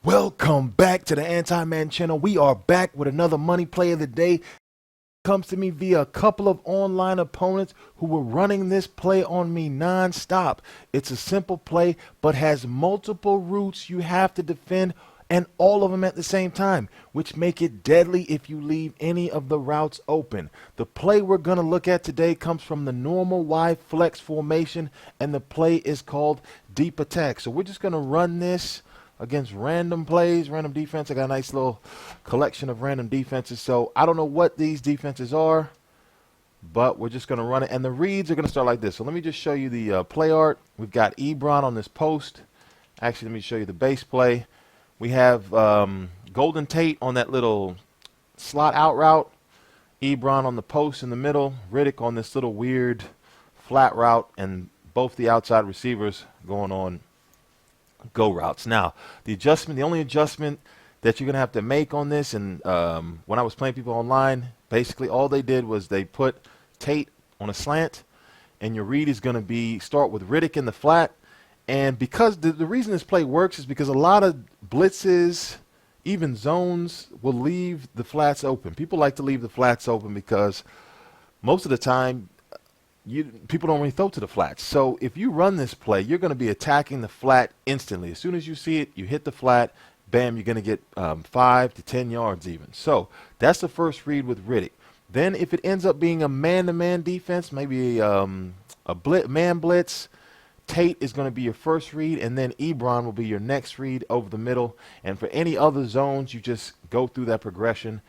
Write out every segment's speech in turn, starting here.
Welcome back to the Anti Madden channel. We are back with another money play of the day. Comes to me via a couple of online opponents who were running this play on me non-stop. It's a simple play, but has multiple routes you have to defend, and all of them at the same time, which make it deadly if you leave any of the routes open. The play we're going to look at today comes from the normal Y flex formation, and the play is called deep attack. So we're just going to run this against random plays, random defense. I got a nice little collection of random defenses. So I don't know what these defenses are, but we're just going to run it. And the reads are going to start like this. So let me just show you the play art. We've got Ebron on this post. Actually, let me show you the base play. We have Golden Tate on that little slot out route. Ebron on the post in the middle. Riddick on this little weird flat route. And both the outside receivers going on go routes. Now, the only adjustment that you're going to have to make on this, and when I was playing people online, basically all they did was they put Tate on a slant, and your read is going to start with Riddick in the flat. And because the reason this play works is because a lot of blitzes, even zones, will leave the flats open. People like to leave the flats open because most of the time people don't really throw to the flats. So if you run this play, you're going to be attacking the flat instantly. As soon as you see it, you hit the flat, bam, you're going to get 5 to 10 yards even. So that's the first read with Riddick. Then if it ends up being a man-to-man defense, maybe a man blitz, Tate is going to be your first read, and then Ebron will be your next read over the middle. And for any other zones, you just go through that progression.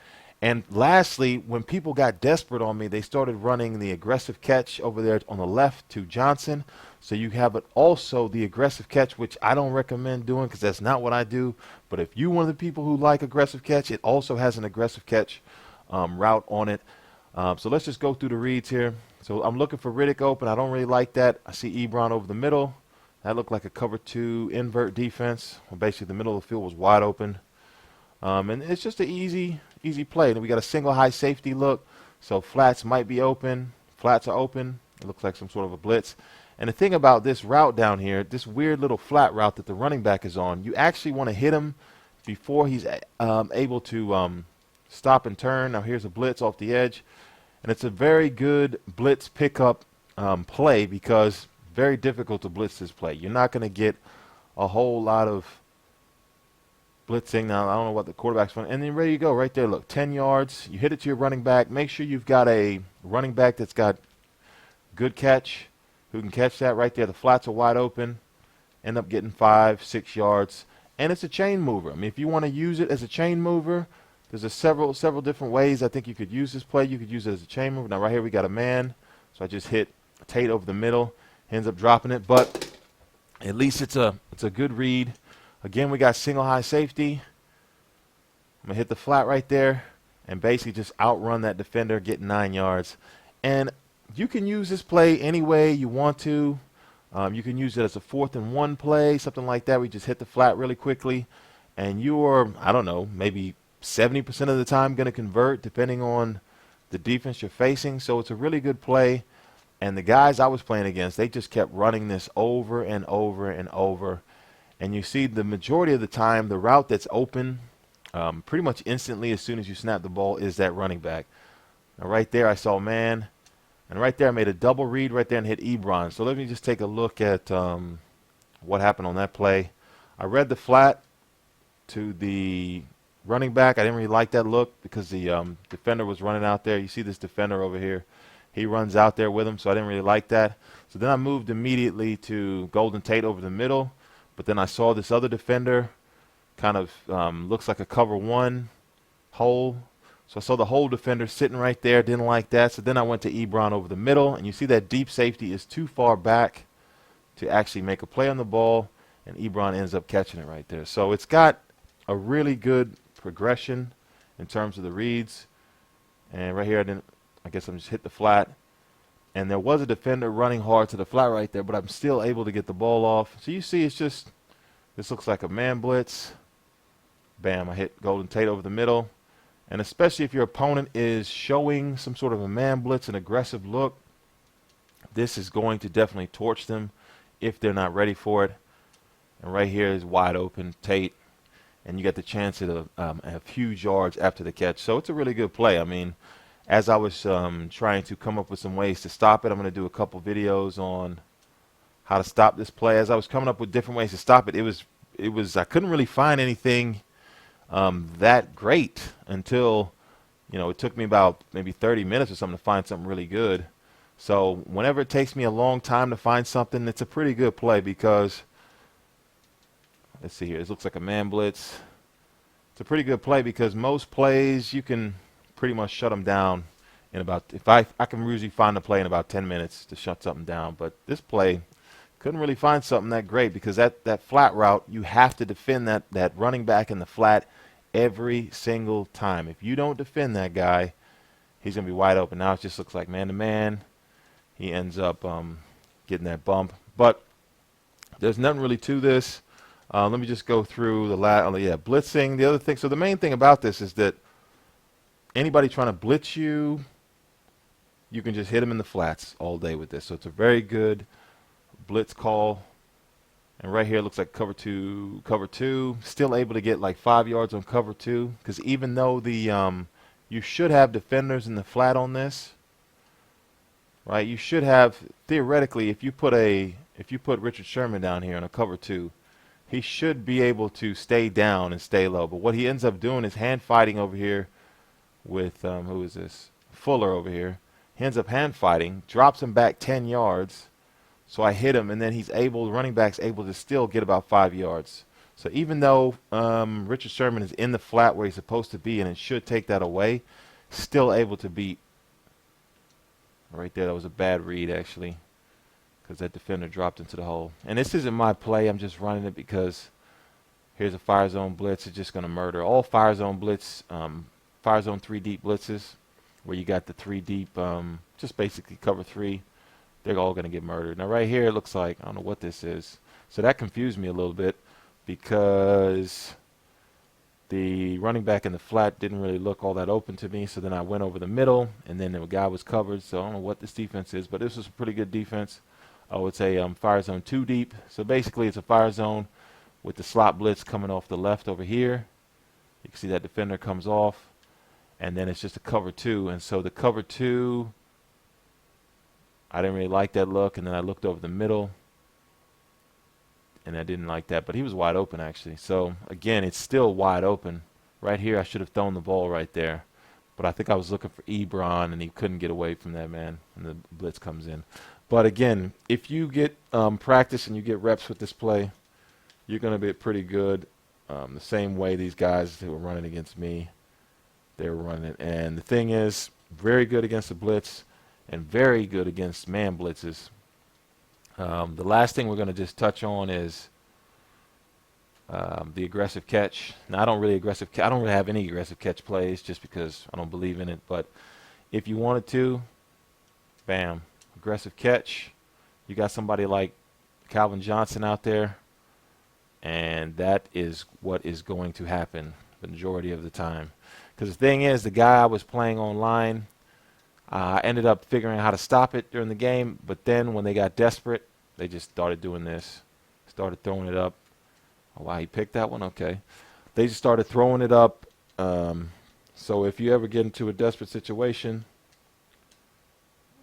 And lastly, when people got desperate on me, they started running the aggressive catch over there on the left to Johnson. So you have also the aggressive catch, which I don't recommend doing because that's not what I do. But if you're one of the people who like aggressive catch, it also has an aggressive catch route on it. So let's just go through the reads here. So I'm looking for Riddick open. I don't really like that. I see Ebron over the middle. That looked like a cover 2 invert defense. Well, basically, the middle of the field was wide open. And it's just an easy play. Then we got a single high safety look. So flats might be open. Flats are open. It looks like some sort of a blitz. And the thing about this route down here, this weird little flat route that the running back is on, you actually want to hit him before he's able to stop and turn. Now here's a blitz off the edge. And it's a very good blitz pickup play because very difficult to blitz this play. You're not going to get a whole lot of blitzing. Now, I don't know what the quarterback's running. And then ready to go right there. Look, 10 yards. You hit it to your running back. Make sure you've got a running back that's got good catch, who can catch that right there. The flats are wide open. End up getting 5, 6 yards. And it's a chain mover. I mean, if you want to use it as a chain mover, there's several different ways I think you could use this play. You could use it as a chain mover. Now, right here we got a man. So I just hit Tate over the middle. He ends up dropping it. But at least it's a good read. Again, we got single high safety. I'm going to hit the flat right there and basically just outrun that defender, get 9 yards. And you can use this play any way you want to. You can use it as a 4th and 1 play, something like that. We just hit the flat really quickly. And you're, I don't know, maybe 70% of the time going to convert depending on the defense you're facing. So it's a really good play. And the guys I was playing against, they just kept running this over and over and over. And you see the majority of the time, the route that's open pretty much instantly as soon as you snap the ball is that running back. Now right there I saw man. And right there I made a double read right there and hit Ebron. So let me just take a look at what happened on that play. I read the flat to the running back. I didn't really like that look because the defender was running out there. You see this defender over here. He runs out there with him, so I didn't really like that. So then I moved immediately to Golden Tate over the middle. But then I saw this other defender kind of looks like a cover 1 hole. So I saw the hole defender sitting right there. Didn't like that. So then I went to Ebron over the middle. And you see that deep safety is too far back to actually make a play on the ball. And Ebron ends up catching it right there. So it's got a really good progression in terms of the reads. And right here, I guess I'm just hit the flat. And there was a defender running hard to the flat right there, but I'm still able to get the ball off. So you see it's just, this looks like a man blitz. Bam, I hit Golden Tate over the middle. And especially if your opponent is showing some sort of a man blitz, an aggressive look, this is going to definitely torch them if they're not ready for it. And right here is wide open Tate. and you get the chance to have huge yards after the catch. So it's a really good play. I mean, as I was trying to come up with some ways to stop it, I'm going to do a couple videos on how to stop this play. As I was coming up with different ways to stop it, it was I couldn't really find anything that great until, you know, it took me about maybe 30 minutes or something to find something really good. So whenever it takes me a long time to find something, it's a pretty good play because, let's see here, this looks like a man blitz. It's a pretty good play because most plays you can pretty much shut them down in about, if I can usually find a play in about 10 minutes to shut something down. But this play, couldn't really find something that great because that flat route, you have to defend that running back in the flat every single time. If you don't defend that guy, he's going to be wide open. Now it just looks like man-to-man. He ends up getting that bump. But there's nothing really to this. Let me just go through the blitzing. The other thing, so the main thing about this is that anybody trying to blitz you, you can just hit them in the flats all day with this. So it's a very good blitz call. And right here it looks like cover two, still able to get like 5 yards on cover two, because even though the you should have defenders in the flat on this, right? You should have, theoretically, if you put Richard Sherman down here on a cover two, he should be able to stay down and stay low. But what he ends up doing is hand fighting over here with who is this? Fuller over here. He ends up hand fighting, drops him back 10 yards. So I hit him, and then the running back's able to still get about 5 yards. So even though Richard Sherman is in the flat where he's supposed to be, and it should take that away, still able to beat. Right there, that was a bad read, actually, because that defender dropped into the hole. And this isn't my play. I'm just running it because here's a fire zone blitz. It's just going to murder. All fire zone blitz, fire zone 3 deep blitzes, where you got the 3 deep, just basically cover 3. They're all going to get murdered. Now right here it looks like, I don't know what this is. So that confused me a little bit because the running back in the flat didn't really look all that open to me. So then I went over the middle, and then the guy was covered. So I don't know what this defense is, but this was a pretty good defense. Oh, it's a fire zone 2 deep. So basically it's a fire zone with the slot blitz coming off the left over here. You can see that defender comes off, and then it's just a cover 2. And so the cover 2, I didn't really like that look, and then I looked over the middle, and I didn't like that, but he was wide open actually. So again, it's still wide open. Right here I should have thrown the ball right there, but I think I was looking for Ebron, and he couldn't get away from that man, and the blitz comes in. But again, if you get practice and you get reps with this play, you're going to be pretty good. The same way these guys who were running against me, they were running. And the thing is, very good against the blitz and very good against man blitzes. The last thing we're going to just touch on is the aggressive catch. Now, I don't really have any aggressive catch plays just because I don't believe in it. But if you wanted to, bam, aggressive catch. You got somebody like Calvin Johnson out there, and that is what is going to happen the majority of the time. Because the thing is, the guy I was playing online, I ended up figuring out how to stop it during the game, but then when they got desperate, they just started doing this. Started throwing it up. Oh, wow, he picked that one? Okay. They just started throwing it up. So if you ever get into a desperate situation,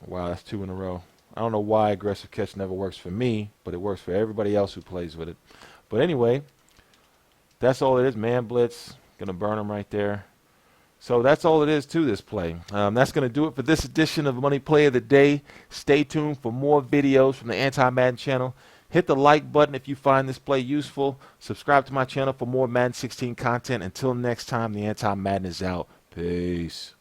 wow, that's 2 in a row. I don't know why aggressive catch never works for me, but it works for everybody else who plays with it. But anyway, that's all it is. Man blitz, going to burn them right there. So that's all it is to this play. That's going to do it for this edition of Money Play of the Day. Stay tuned for more videos from the Anti Madden channel. Hit the like button if you find this play useful. Subscribe to my channel for more Madden 16 content. Until next time, the Anti Madden is out. Peace.